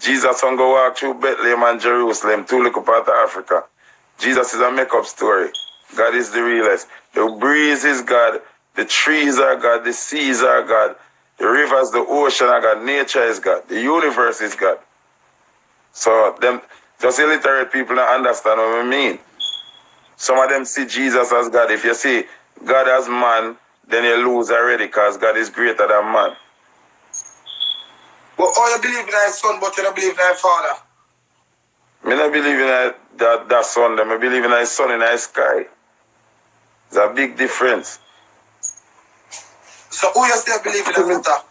Jesus on go walk through Bethlehem and Jerusalem, two little part of Africa. Jesus is a make-up story. God is the realest. The breeze is God. The trees are God. The seas are God. The rivers, the ocean are God. Nature is God. The universe is God. So them just illiterate people don't understand what I mean. Some of them see Jesus as God. If you see God as man, then you lose already because God is greater than man. But all you believe in his son, but you don't believe in his father. I don't believe in that son. I believe in his son in the sky. It's a big difference. So who you still believe in a Foota?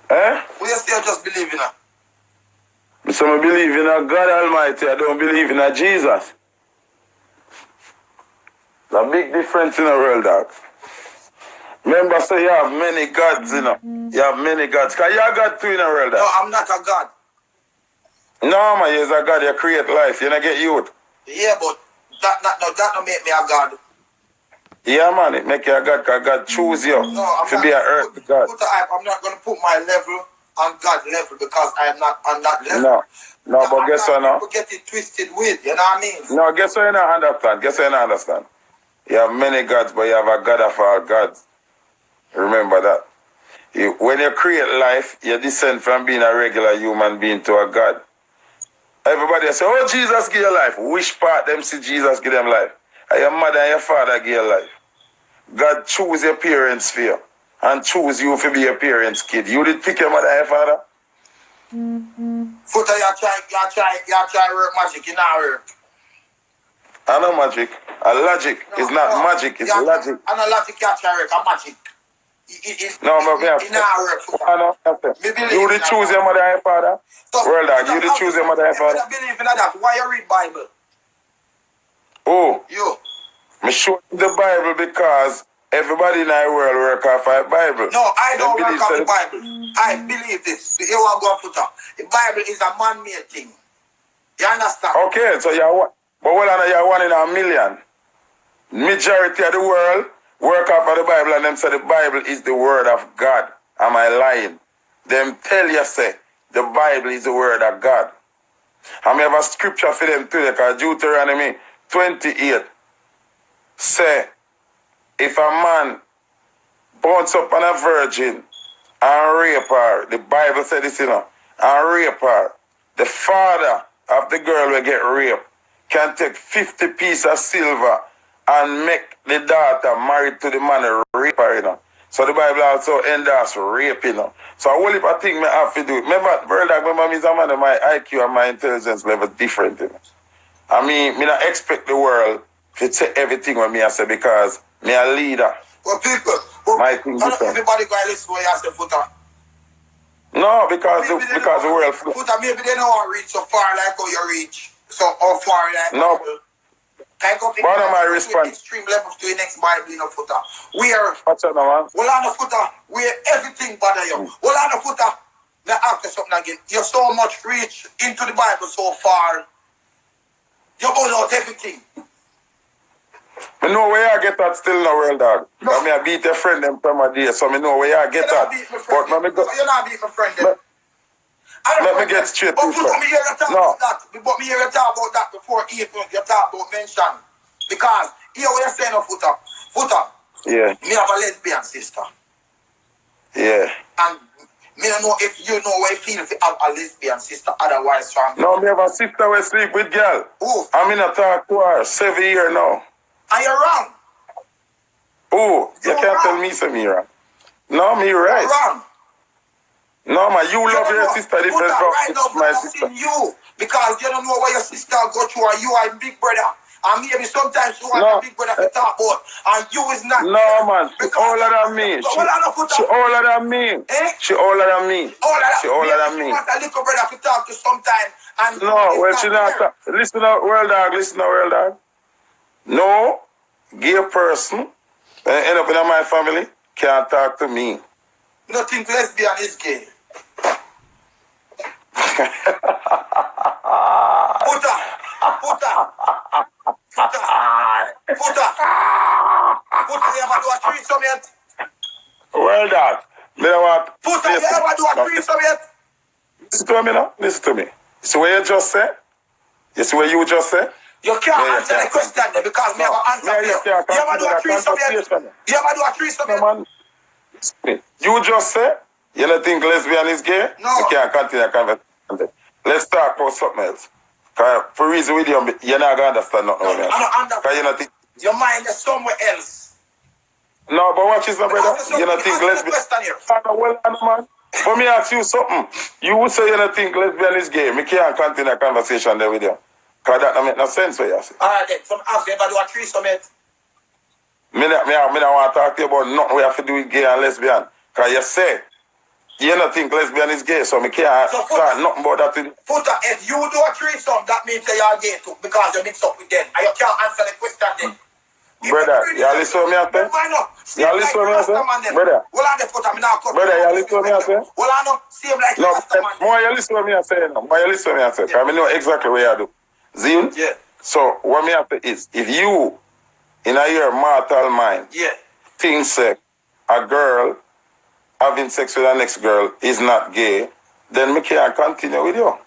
Eh? Who you still just believe in a? So I believe in a God Almighty. I don't believe in a Jesus. It's a big difference in the world, dog. Remember, so you have many gods, you know. You have many gods. Because you are God too in the world, dog. No, I'm not a God. No, man, you're a God. You create life. You don't get youth. Yeah, but that don't make me a God. Yeah, man, it make you a God because God choose you to be an earth God. Foota Hype, I'm not going to put my level on God level because I am not on that level. No, but guess what now? People get it twisted with, you know what I mean? No, guess what you don't understand? Guess what you don't understand? You have many gods, but you have a God of all gods. Remember that. When you create life, you descend from being a regular human being to a God. Everybody say, oh, Jesus give you life. Which part them see Jesus give them life? And your mother and your father give you life. God choose your parents for you and choose you to be your parents' kid. You did pick your mother and your father? Foota, you try work magic, you not work. I know magic. A logic is not magic, it's logic. I know logic you try work, a magic. No, but we have to. You did choose your mother and your father? Well, dog, you did choose your mother and your father? I believe in that. Why you read Bible? Oh. You. Me show the Bible because everybody in our world work off the Bible. No, I don't work off the Bible. I believe this. You want to go Foota. The Bible is a man-made thing. You understand? Okay, so you're one. But you're one in a million. Majority of the world work off of the Bible and them say the Bible is the word of God. Am I lying? Them tell you say the Bible is the word of God. I have a scripture for them today because Deuteronomy 28 say if a man bounce up on a virgin and rape her, the Bible said this, you know, and rape her, the father of the girl will get raped can take 50 pieces of silver and make the daughter married to the man and rape her, you know. So the Bible also endorses rape, you know. So a whole heap of things I have to do. Remember, me is a man, my IQ and my intelligence level different, you know. I mean, me not expect the world to say everything with me I say because me a leader. Well, people, my thing different. Everybody go and listen to what you say, Foota. No, because the world... Foota, maybe they don't want to reach so far like how you reach. So how far like... No. Can go One of my response... extreme levels to the next Bible, you know, Foota. Where... What's that, man? Well, on the Foota, where everything bother you. Well, on the Foota, now ask you something again. You so much reach into the Bible so far. You go out everything. I know where I get that still in the world, dog. No. I mean, I beat a friend them from a day, so I know where I get that. But let me go. You're not beating my friend them. Let me get straight to you. But me hear you talk about that. But me hear you talk about that before even you talk about mention. Because here what you're saying of Foota. Foota. Yeah. Me have a lesbian sister. Yeah. And me don't know if you know what it feels to have a lesbian sister otherwise from. No, me have a sister who sleep with girl. Who? I'm in a talk to her 7 years now. And you're wrong. Oh, you can't tell me some me wrong. No, me right. You're wrong. No, man, you love your sister different from right now, my sister. You, because you don't know what your sister go through and you are a big brother. And maybe sometimes you want a big brother to talk about and you is not. No, man, she older than me. She older than me. Eh? She older than me. She older than me. You want a little brother to talk to sometime and no, well, she not. Listen to world dog, listen to world dog. No gay person that end up in my family can't talk to me. Nothing lesbian is gay. Foota, you ever do a threesome yet? Well done. You know what? Foota, you ever do a threesome yet? Listen to me now. Listen to me. See what you just said? You see what you just said? You can't answer the question then because me have an answer for you. You ever do a threesome yet? You ever do a threesome yet? You just said you don't think lesbian is gay? No. You can't continue the conversation. Let's talk about something else. Because for reason with you, you're not going to understand nothing. No, I don't understand. Your mind is somewhere else. No, but watch this, my brother. You don't think lesbian... Well, man. For me, ask you something. You would say you don't think lesbian is gay. Me can't continue the conversation there with you. Because that don't make no sense what you say. Alright then, some ask you ever do a threesome yet? Me don't want to talk to you about nothing we have to do with gay and lesbian. Because you say, you don't think lesbian is gay, so me can't talk nothing about that. Foota, if you do a threesome, that means that you are gay too, because you mix up with them. And you can't answer the question then. Brother, you listen to me, I say? You listen to me, I say? Brother. Well, I'm the Foota, I'm not coming. Brother, you listen to me, I say? Well, I know, same like no, the more you listen to me, I say, no. More you listen to me, I say. Because I know exactly what you do. See? Yeah. So, what me have to is, if you, in your mortal mind, think say, a girl having sex with the next girl is not gay, then me can't continue with you.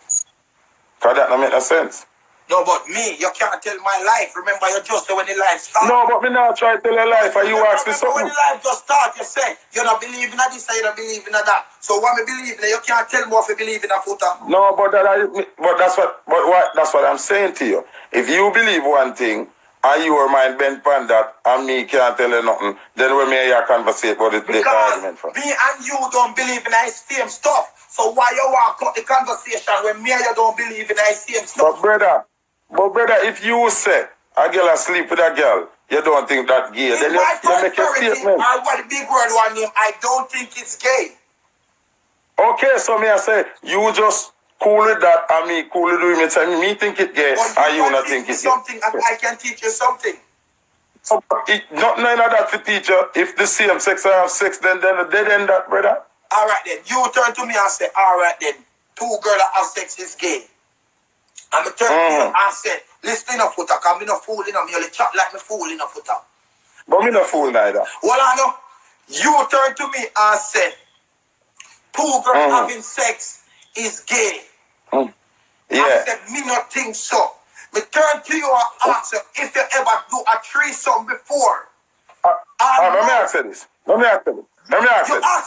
Because that don't make no sense. No, but me, you can't tell my life. Remember, you just say when the life starts. No, but me not try to tell your life, and you ask me something. When the life just starts, you say, you don't believe in this, you don't believe in that. So what me believe in, you can't tell me if you believe in a Foota. No, but that's what I'm saying to you. If you believe one thing, and your mind bent on that, and me can't tell you nothing, then we may conversate about the argument for. Me and you don't believe in the same stuff. So why you walk out the conversation when me and you don't believe in the same stuff? But brother, if you say a girl asleep with a girl, you don't think that gay, then you make a statement. I want a big word one name, I don't think it's gay. Okay, so me I say, you just cool with that, and me cool with doing it, and me think it gay, and you not think it's gay. Something, and I can teach you something. So, not none of that to teach you. If the same sex have sex, then dead end that, brother. Alright then, you turn to me and say, alright then, two girls that have sex is gay. And I turn to you and say, listen up, Foota, because I'm not fooling them. You only chat like me fooling up, Foota. But me not fool neither. Well, I know. You turn to me and say, two girls having sex is gay. Yeah. I said, me not think so. Me turn to you and ask you if you ever do a threesome before. Let me ask you this. You ask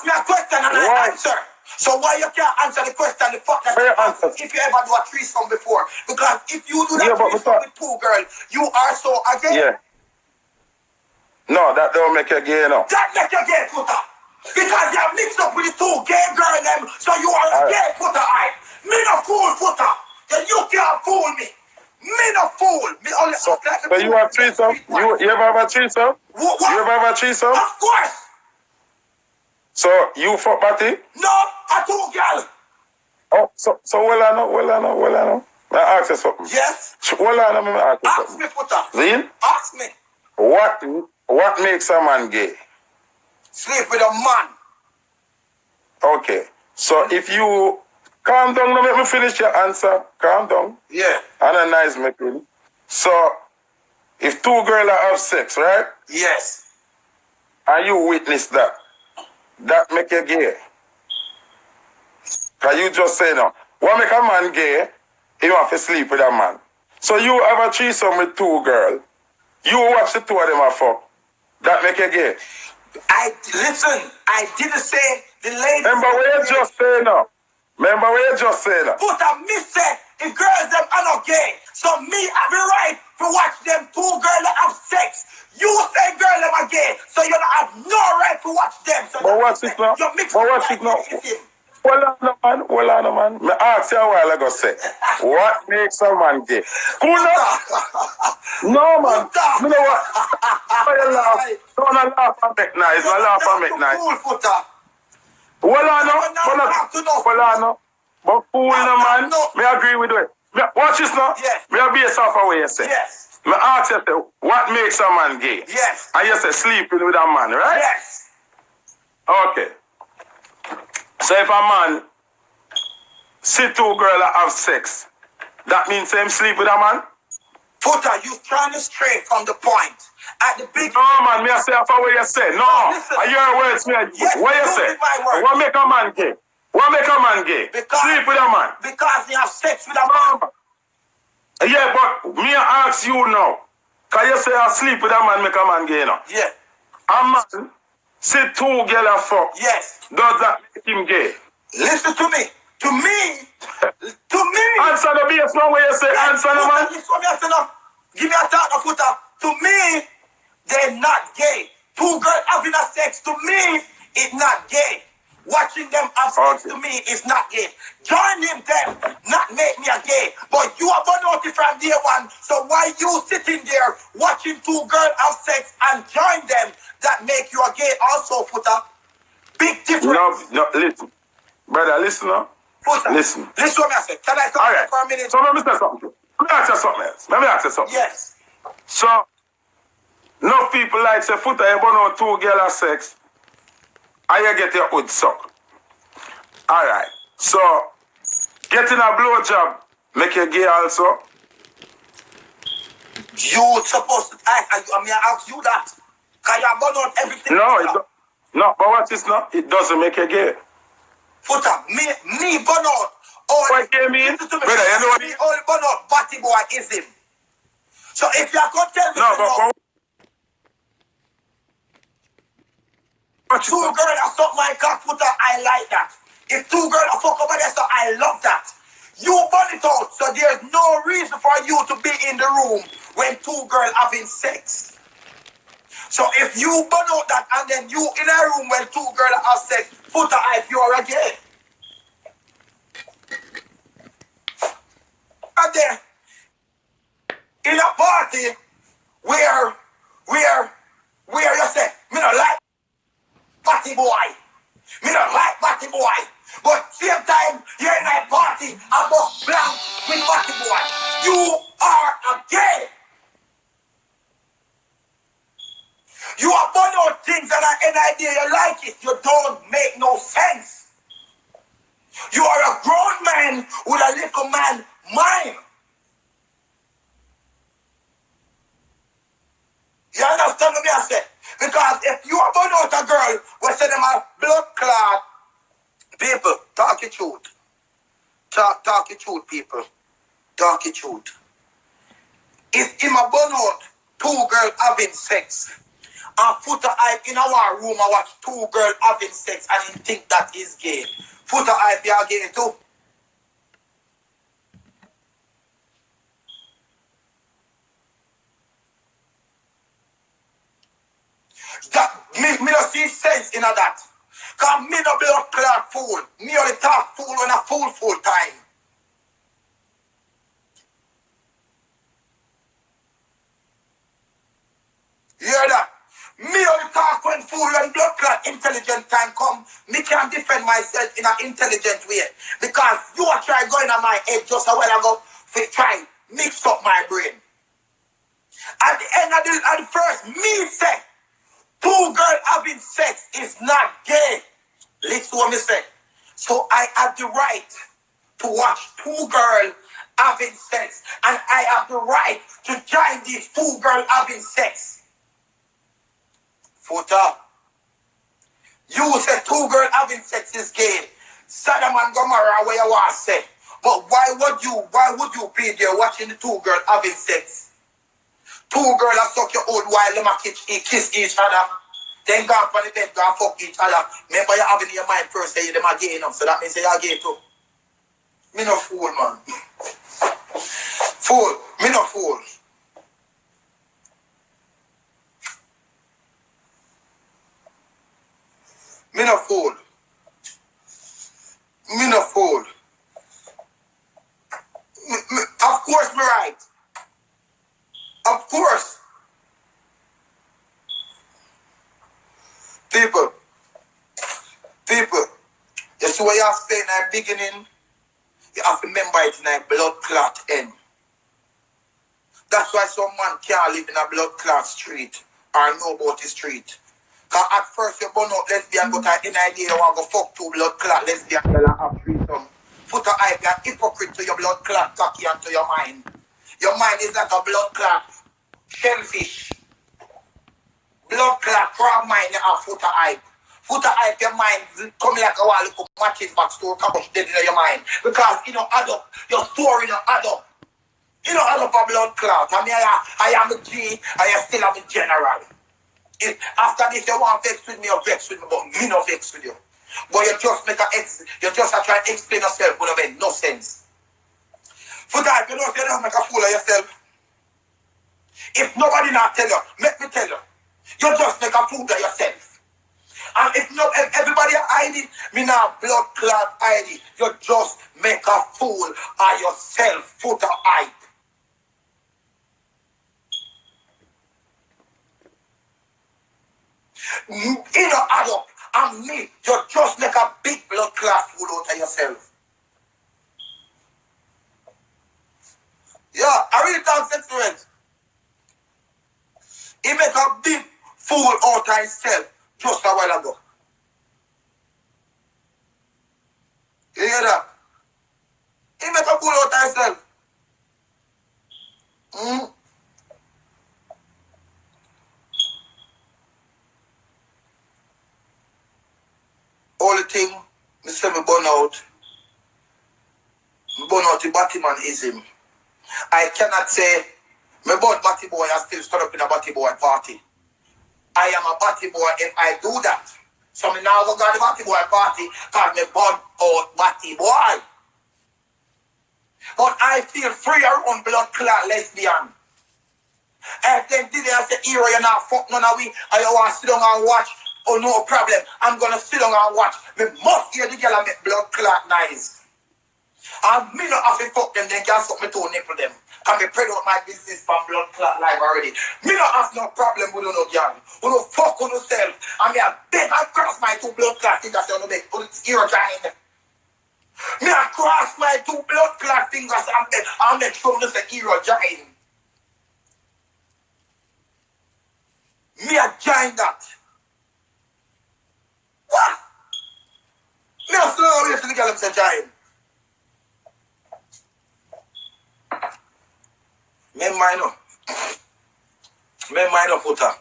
me a question and I answer. So why you can't answer the question, the fact that if you ever do a threesome before? Because if you do that threesome with two girls, you are so gay. Yeah. No, that don't make you gay, no. That make you gay, Foota. Because you are mixed up with the two gay girls, them, so you are a gay, Foota. Me no fool, Foota. You can't fool me. Me no fool. Me only so you have threesome? You ever have a threesome? What? You ever have a threesome? Of course. So you fuck Patty? No, I two girl. Oh, so well I know. May I ask you something? Yes. Well I know, may I ask you something. Ask me, Foota. Zin? Ask me. What makes a man gay? Sleep with a man. Okay. So if you calm down, now let me finish your answer. Calm down. Yeah. Analyze me, please. So if two girls have sex, right? Yes. And you witness that make you gay. Can you just say no? What make a man gay? He want to sleep with a man. So you have a threesome with two girls. You watch the two of them a fuck. That make you gay. I didn't say the lady. Remember what you just say now. But I miss it. The girls them are not gay. So me have the right to watch them two girls that have sex. You say girls them are gay. So you don't have no right to watch them. So but watch it now. Hold on, man. Me ask you a while ago, say, what makes a man gay? Who knows? No, man. You know what? You laugh. Don't laugh and make nice. Don't laugh and make nice. Hold on. But fool, no, man. Me agree with you. Watch this now. Yes. Me a base off of what you say. Yes. Me ask you, say, what makes a man gay? Yes. And you say sleeping with a man, right? Yes. Okay. So if a man see two girls that have sex, that means him sleep with a man? Foota, you trying to stray from the point. At the big. No, man, me I say after what you say. No, listen. I hear words me. Yes, what you say? My word. What make a man gay? What make a man gay? Because, sleep with a man. Because he have sex with a man. Yeah, but me ask you now. Can you say I sleep with a man make a man gay now? Yeah. A man see two girls and fuck. Yes. Does that make him gay? Listen to me. To me. To me. Answer the base man where you say answer the man. Give me a thought of Foota. To me, they're not gay. Two girls having a sex, to me, it's not gay. Watching them have sex, to me, is not gay. Joining them, not make me a gay. But you are born out from day one. So why you sitting there watching two girls have sex and join them, that make you a gay also, Foota? Big difference. No, listen. Brother, listen now. Foota, listen. Listen what I say. Can I come for a minute? So let me say something. Let me ask you something else. Let me ask you something. Yes. So, no people like say, Foota, you born out two girls have sex, and you get your hood sucked. Alright. So, getting a blowjob make you gay also? You supposed to, I ask you that. Can you burn out everything? No, but what is not? It doesn't make you gay. Foota, me burn out. What gay mean? Brother, you know what? Me only burn out batty boy is him. So if you are going to tell me, two girls are suck my cock, Foota, I like that. If two girls are fuck over there, so I love that. You burn it out, so there's no reason for you to be in the room when two girls having sex. So if you burn out that and then you in a room when two girls have sex, Foota, if you're a gay. And then, in a party where you say, me not like batty boy. Me not like batty boy. But same time, you're in a party about blank with batty boy. You are a gay. You are born out things that are an idea, you like it. You don't make no sense. You are a grown man with a little man mind. You understand what I say? Because if you are born out a girl, we say them a blood clot. People, talk your truth. Talk your truth, people. Talk your truth. If him a born out, two girls having sex, and Foota Hype in our room, I watch two girls having sex, and he think that is gay. Foota Hype, you are gay too. That me don't see sense in that. Cause me no blood clot fool. Me only talk fool when a fool time. You hear that? Me only talk when fool and blood clot intelligent time come. Me can defend myself in an intelligent way. Because you are trying going on my head just a while ago for try mix up my brain. At the end of the first, me say, two girls having sex is not gay. Listen what me say. So I have the right to watch two girls having sex. And I have the right to join these two girls having sex. Foota, you say two girls having sex is gay. Sodom and Gomorrah where you want to say. But why would you be there watching the two girls having sex? Two girls that suck your old while them kiss each other. Then go up on the bed, go and fuck each other. Remember you having in your mind first say them are gay enough, so that means you're gay too. Me no fool, man. Fool. Me no fool. Me no fool. Me no fool. Of course me right. Of course. People, you see what you have to say in the beginning? You have to remember it in a blood clot end. That's why some man can't live in a blood clot street or know about the street. Because at first you burn out lesbian, but I didn't idea you want to go fuck two blood clot lesbian girl and have threesome. Foota Hype, you're hypocrite to your blood clot cocky and to your mind. Your mind is like a blood clot shellfish. Blood clot crab mind you have Foota Hype. Foota Hype, your mind come like a while, look matches back store, cabbage dead in your mind. Because you know add up, your story you know add up. You know add up a blood clot. I mean I am a G, I still am a general. If after this you want to vex with me or vex with me, but me no vex with you. But you just make you just try to explain yourself, but it make no sense. Foota Hype, you know you don't make a fool of yourself. If nobody not tell you, let me tell you, you just make a fool of yourself. And if everybody hide it, me now blood clot hide it. You just make a fool of yourself, Foota Hype. You know, add up, and me, you just make a big blood clot fool out of yourself. Yeah, I really talk sense to it. He make a big fool out of himself just a while ago. You hear that? He make a fool out of himself. Only thing, me say me burn out. Me burn out the Batmanism. I cannot say me born Batty Boy and still stood up in a Batty Boy party. I am a Batty Boy if I do that. So me now go to the Batty Boy party because me born out Batty Boy. But I feel free around blood clot lesbian. If they did it, I say, hero, you're not fuck none of we, and you want to sit down and watch, oh no problem, I'm going to sit down and watch. Me must hear the girl and make blood clot nice. And me not have to fuck them, then can suck me to nipple them. Can me spread out my business from blood clot live already. Me not have no problem with no girl. You no fuck on yourself. And me a beg and cross my two blood clot fingers so you make hero giant. Me a cross my two blood clot fingers and make sure you say hero giant. Me a giant that. What? Me a slow away to the girl and say giant. Me mind no Foota.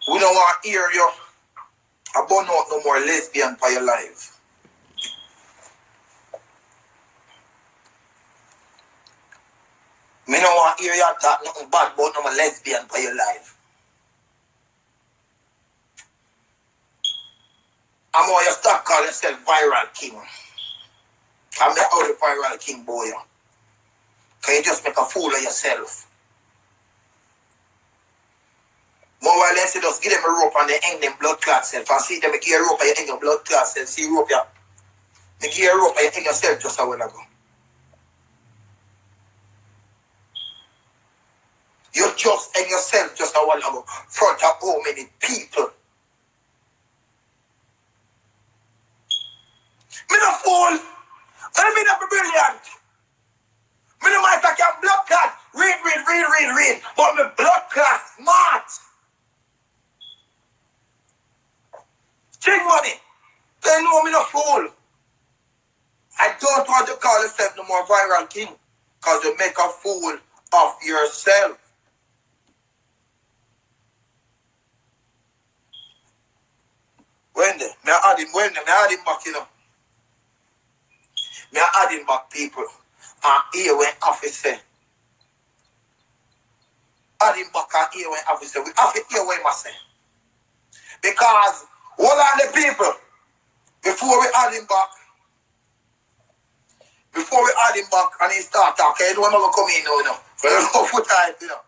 We don't want to hear you about no more lesbian for your life. Me don't want to hear you talk nothing bad about no more lesbian for your life. I'm going to stop calling yourself viral king. I'm the only viral king boy. Can you just make a fool of yourself? More while they say just give them a rope and they hang them blood clot self. And see them give a rope and you hang your blood clot self. See rope ya. They give a rope and you hang yourself just a while ago. You just hang yourself just a while ago. Front of how many people. Me no fool. I mean, I'm brilliant. Me no might take your blood clot. Read. But my blood clot smart. King money. They know me no fool. I don't want to call yourself no more viral king. Because you make a fool of yourself. When they? Me add him back, you know. Me adding back people and hear when officer. Adding back and hear when officer. We have to hear what he say. Because all of the people, before we add him back and he start talking, you know him going to come in now, you know. So you know Foota Hype, you know.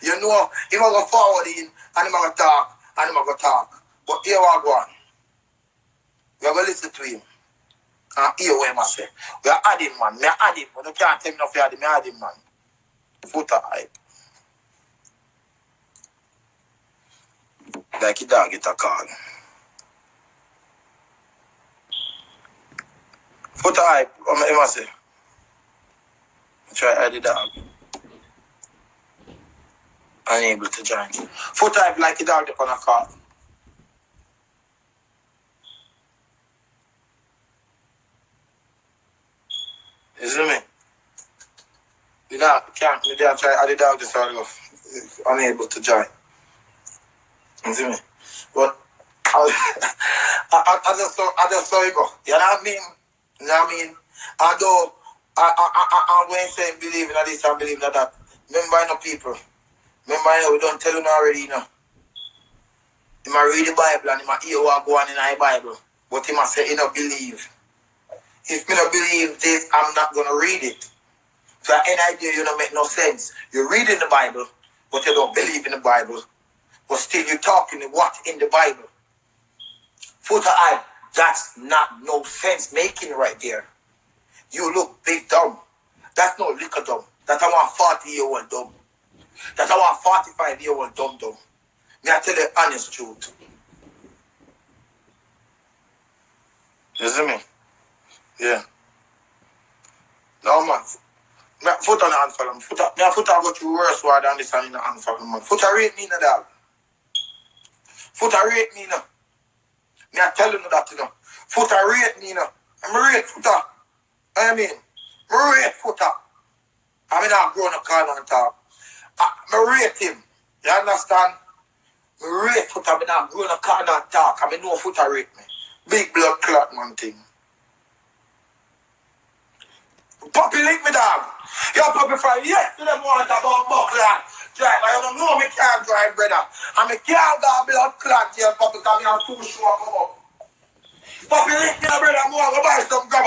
You know him going to forward in and him going to talk and him going to talk. But here we go on. We are going to listen to him. And hear what I say. We are adding man. Me adding. But you can't tell me no for me adding man. Foota Hype. Like your dog get a call. Foota Hype. What am I say? Try add the dog. Unable to join. Foota Hype like your dog get on a call. You see me? You know, can't try add the dog this all go. Unable to join. You see me? But I just saw it go. You know what I mean? You know what I mean? Although I'm going to say believe in this and believe in that. Remember, you know, people. Remember, you know, we don't tell you already, you know. He might read the Bible and he might hear what go on in the Bible. But he might say, he don't believe. If me don't believe this, I'm not going to read it. So any idea you don't make no sense. You're reading the Bible, but you don't believe in the Bible. But still you're talking what in the Bible. Foota Hype, that's not no sense making right there. You look big dumb. That's no liquor dumb. That's our 40-year-old dumb. That's our 45-year-old dumb. Me I tell you the honest truth. You see me? Yeah. No man. Me Foota not answer them. Foota go through worse word than this and in the answer them, man. Foota rate me now, dog. Foota rate me now. Me I tell you that, you know. Foota rate me now. I'm rate Foota. I mean, rate Foota. I mean, I've grown a call and talk. I rate him. You understand? Me rate Foota. I mean, I've grown a call and talk. I mean, no Foota rate me. Big blood clot, man, thing. Puppy lick me, dog. Your puppy fry. Yes, to them want about buckler. Drive. I don't know me can't drive, brother. And me can't go blood clot here, puppy, because I have 2 shoes come up. Puppy lick me, brother. I'm going to buy some grab.